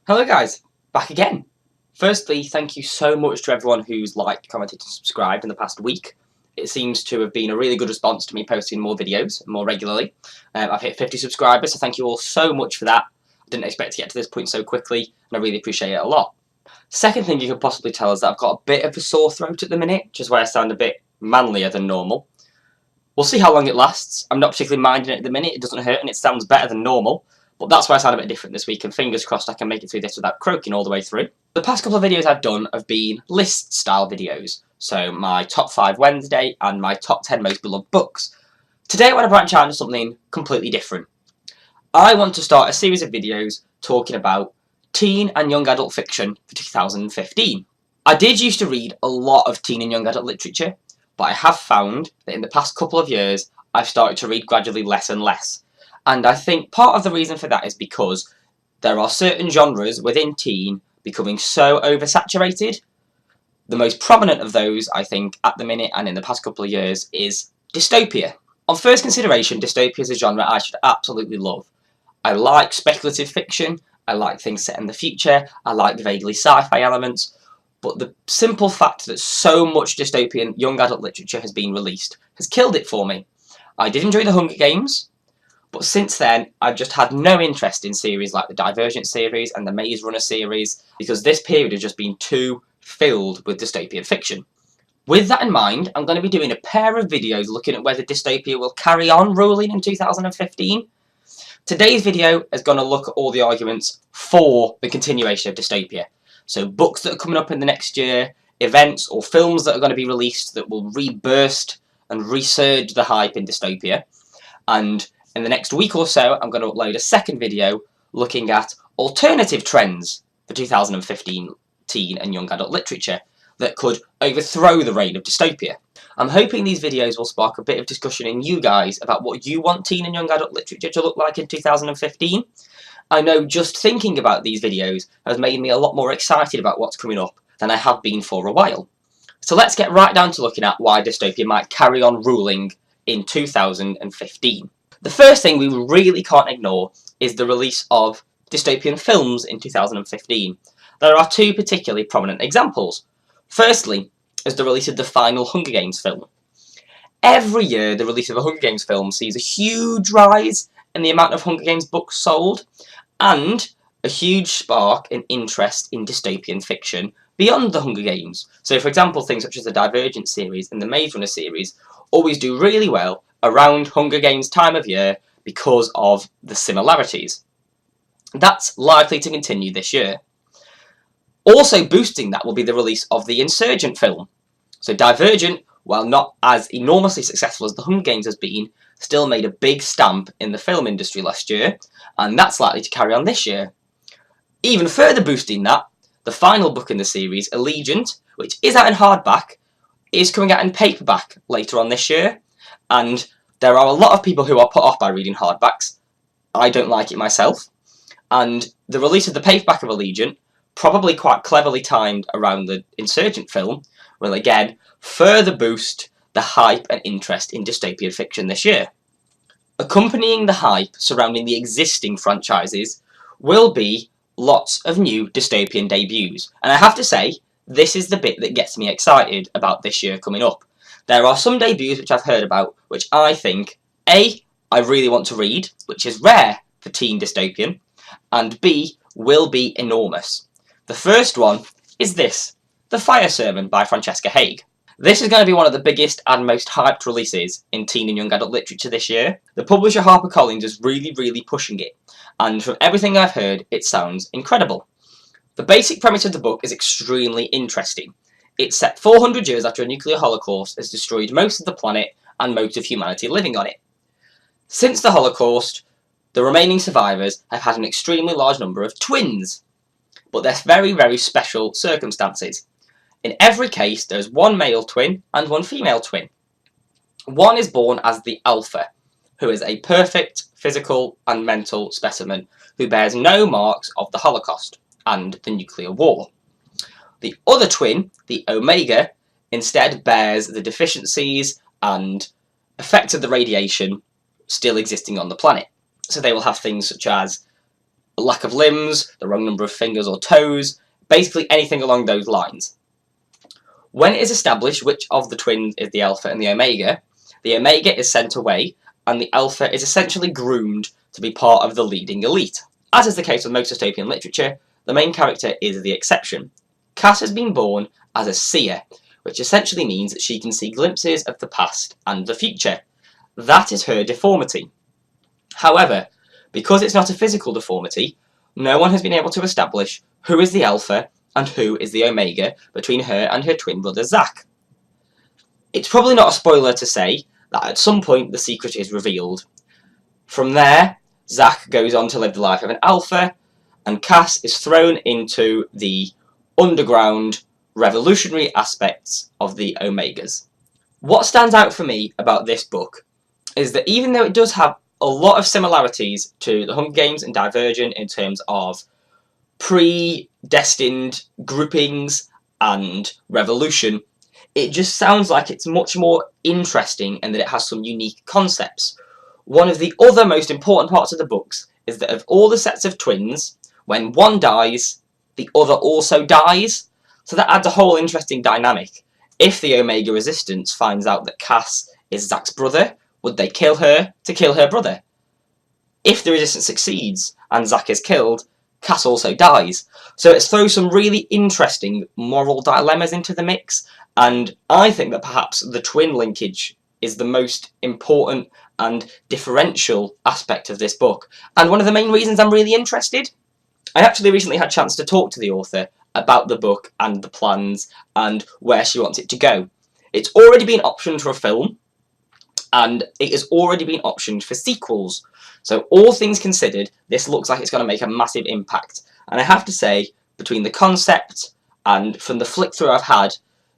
Hello guys, back again. Firstly, thank you so much to everyone who's liked, commented and subscribed in the past week. It seems to have been a really good response to me posting more videos more regularly. I've hit 50 subscribers, so thank you all so much for that. I didn't expect to get to this point so quickly, and I really appreciate it a lot. Second thing you could possibly tell is that I've got a bit of a sore throat at the minute, which is why I sound a bit manlier than normal. We'll see how long it lasts. I'm not particularly minding it at the minute, it doesn't hurt and it sounds better than normal. But that's why I sound a bit different this week, and fingers crossed I can make it through this without croaking all the way through. The past couple of videos I've done have been list-style videos, so my top 5 Wednesday and my top 10 most beloved books. Today I want to branch out into something completely different. I want to start a series of videos talking about teen and young adult fiction for 2015. I did used to read a lot of teen and young adult literature, but I have found that in the past couple of years I've started to read gradually less and less. And I think part of the reason for that is because there are certain genres within teen becoming so oversaturated. The most prominent of those, I think, at the minute and in the past couple of years is dystopia. On first consideration, dystopia is a genre I should absolutely love. I like speculative fiction, I like things set in the future, I like the vaguely sci-fi elements, but the simple fact that so much dystopian young adult literature has been released has killed it for me. I did enjoy the Hunger Games, but since then, I've just had no interest in series like the Divergent series and the Maze Runner series, because this period has just been too filled with dystopian fiction. With that in mind, I'm going to be doing a pair of videos looking at whether dystopia will carry on ruling in 2015. Today's video is going to look at all the arguments for the continuation of dystopia. So books that are coming up in the next year, events or films that are going to be released that will reburst and resurge the hype in dystopia. And in the next week or so, I'm going to upload a second video looking at alternative trends for 2015 teen and young adult literature that could overthrow the reign of dystopia. I'm hoping these videos will spark a bit of discussion in you guys about what you want teen and young adult literature to look like in 2015. I know just thinking about these videos has made me a lot more excited about what's coming up than I have been for a while. So let's get right down to looking at why dystopia might carry on ruling in 2015. The first thing we really can't ignore is the release of dystopian films in 2015. There are two particularly prominent examples. Firstly, is the release of the final Hunger Games film. Every year, the release of a Hunger Games film sees a huge rise in the amount of Hunger Games books sold, and a huge spark in interest in dystopian fiction beyond the Hunger Games. So, for example, things such as the Divergent series and the Maze Runner series always do really well around Hunger Games time of year because of the similarities. That's likely to continue this year. Also boosting that will be the release of the Insurgent film. So Divergent, while not as enormously successful as the Hunger Games has been, still made a big stamp in the film industry last year, and that's likely to carry on this year. Even further boosting that, the final book in the series, Allegiant, which is out in hardback, is coming out in paperback later on this year, and there are a lot of people who are put off by reading hardbacks. I don't like it myself, and the release of the paperback of Allegiant, probably quite cleverly timed around the Insurgent film, will again further boost the hype and interest in dystopian fiction this year. Accompanying the hype surrounding the existing franchises will be lots of new dystopian debuts, and I have to say, this is the bit that gets me excited about this year coming up. There are some debuts which I've heard about, which I think, A, I really want to read, which is rare for teen dystopian, and B, will be enormous. The first one is this, The Fire Sermon by Francesca Haig. This is going to be one of the biggest and most hyped releases in teen and young adult literature this year. The publisher HarperCollins is really pushing it, and from everything I've heard, it sounds incredible. The basic premise of the book is extremely interesting. It's set 400 years after a nuclear holocaust has destroyed most of the planet and most of humanity living on it. Since the Holocaust, the remaining survivors have had an extremely large number of twins, but they're very special circumstances. In every case, there's one male twin and one female twin. One is born as the alpha, who is a perfect physical and mental specimen who bears no marks of the Holocaust and the nuclear war. The other twin, the omega, instead bears the deficiencies and effects of the radiation still existing on the planet. So they will have things such as a lack of limbs, the wrong number of fingers or toes, basically anything along those lines. When it is established which of the twins is the Alpha and the Omega is sent away, and the Alpha is essentially groomed to be part of the leading elite. As is the case with most dystopian literature, the main character is the exception. Cass has been born as a seer, which essentially means that she can see glimpses of the past and the future. That is her deformity. However, because it's not a physical deformity, no one has been able to establish who is the Alpha and who is the Omega between her and her twin brother Zack. It's probably not a spoiler to say that at some point the secret is revealed. From there, Zack goes on to live the life of an Alpha, and Cass is thrown into the underground, revolutionary aspects of the Omegas. What stands out for me about this book is that even though it does have a lot of similarities to The Hunger Games and Divergent in terms of predestined groupings and revolution, it just sounds like it's much more interesting and that it has some unique concepts. One of the other most important parts of the books is that of all the sets of twins, when one dies, the other also dies. So that adds a whole interesting dynamic. If the Omega Resistance finds out that Cass is Zack's brother, would they kill her to kill her brother? If the Resistance succeeds and Zack is killed, Cass also dies. So it throws some really interesting moral dilemmas into the mix, and I think that perhaps the twin linkage is the most important and differential aspect of this book, and one of the main reasons I'm really interested. I actually recently had a chance to talk to the author about the book and the plans and where she wants it to go. It's already been optioned for a film, and it has already been optioned for sequels. So all things considered, this looks like it's going to make a massive impact. And I have to say, between the concept and from the flick through I've had,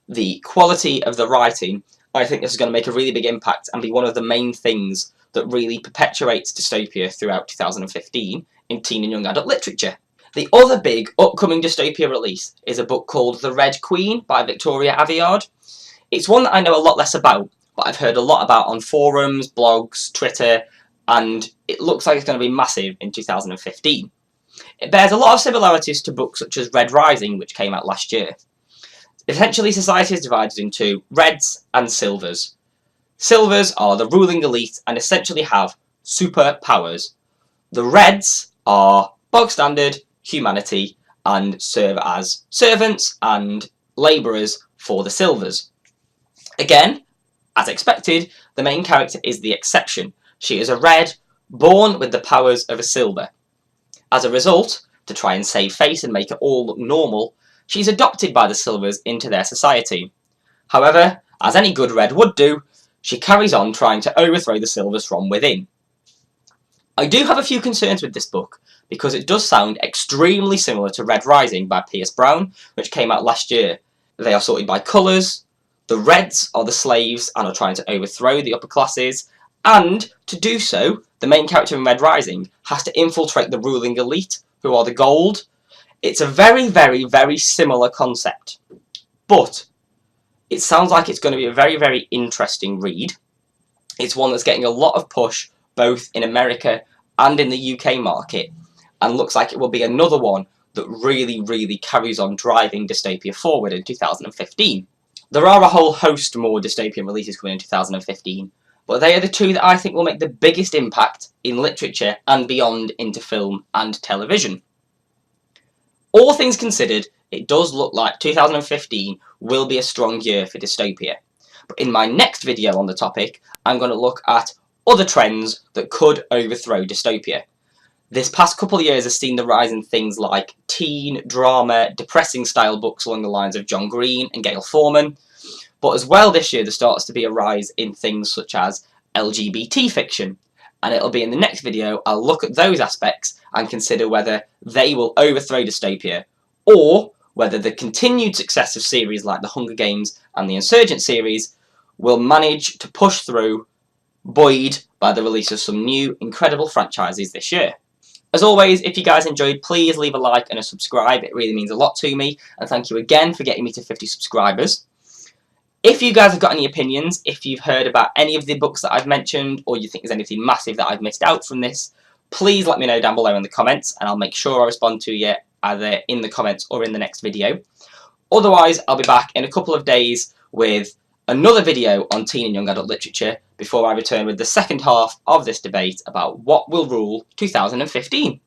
the quality of the writing, I think this is going to make a really big impact and be one of the main things that really perpetuates dystopia throughout 2015 in teen and young adult literature. The other big upcoming dystopia release is a book called The Red Queen by Victoria Aveyard. It's one that I know a lot less about, but I've heard a lot about on forums, blogs, Twitter, and it looks like it's going to be massive in 2015. It bears a lot of similarities to books such as Red Rising, which came out last year. Essentially, society is divided into Reds and Silvers. Silvers are the ruling elite and essentially have superpowers. The Reds are bog standard humanity and serve as servants and labourers for the Silvers. Again, as expected, the main character is the exception. She is a Red, born with the powers of a Silver. As a result, to try and save face and make it all look normal, she's adopted by the Silvers into their society. However, as any good Red would do, she carries on trying to overthrow the Silvers from within. I do have a few concerns with this book, because it does sound extremely similar to Red Rising by Pierce Brown, which came out last year. They are sorted by colours, the Reds are the slaves and are trying to overthrow the upper classes, and to do so, the main character in Red Rising has to infiltrate the ruling elite, who are the Gold. It's a very, very, very similar concept, but it sounds like it's going to be a very, very interesting read. It's one that's getting a lot of push, both in America and in the UK market, and looks like it will be another one that really, really carries on driving dystopia forward in 2015. There are a whole host more dystopian releases coming in 2015, but they are the two that I think will make the biggest impact in literature and beyond into film and television. All things considered, it does look like 2015 will be a strong year for dystopia. But in my next video on the topic, I'm going to look at other trends that could overthrow dystopia. This past couple of years has seen the rise in things like teen, drama, depressing style books along the lines of John Green and Gail Forman. But as well this year there starts to be a rise in things such as LGBT fiction. And it'll be in the next video I'll look at those aspects and consider whether they will overthrow dystopia, or whether the continued success of series like The Hunger Games and the Insurgent series will manage to push through, buoyed by the release of some new incredible franchises this year. As always, if you guys enjoyed, please leave a like and a subscribe. It really means a lot to me, and thank you again for getting me to 50 subscribers. If you guys have got any opinions, if you've heard about any of the books that I've mentioned, or you think there's anything massive that I've missed out from this, please let me know down below in the comments, and I'll make sure I respond to you either in the comments or in the next video. Otherwise, I'll be back in a couple of days with another video on teen and young adult literature before I return with the second half of this debate about what will rule 2015.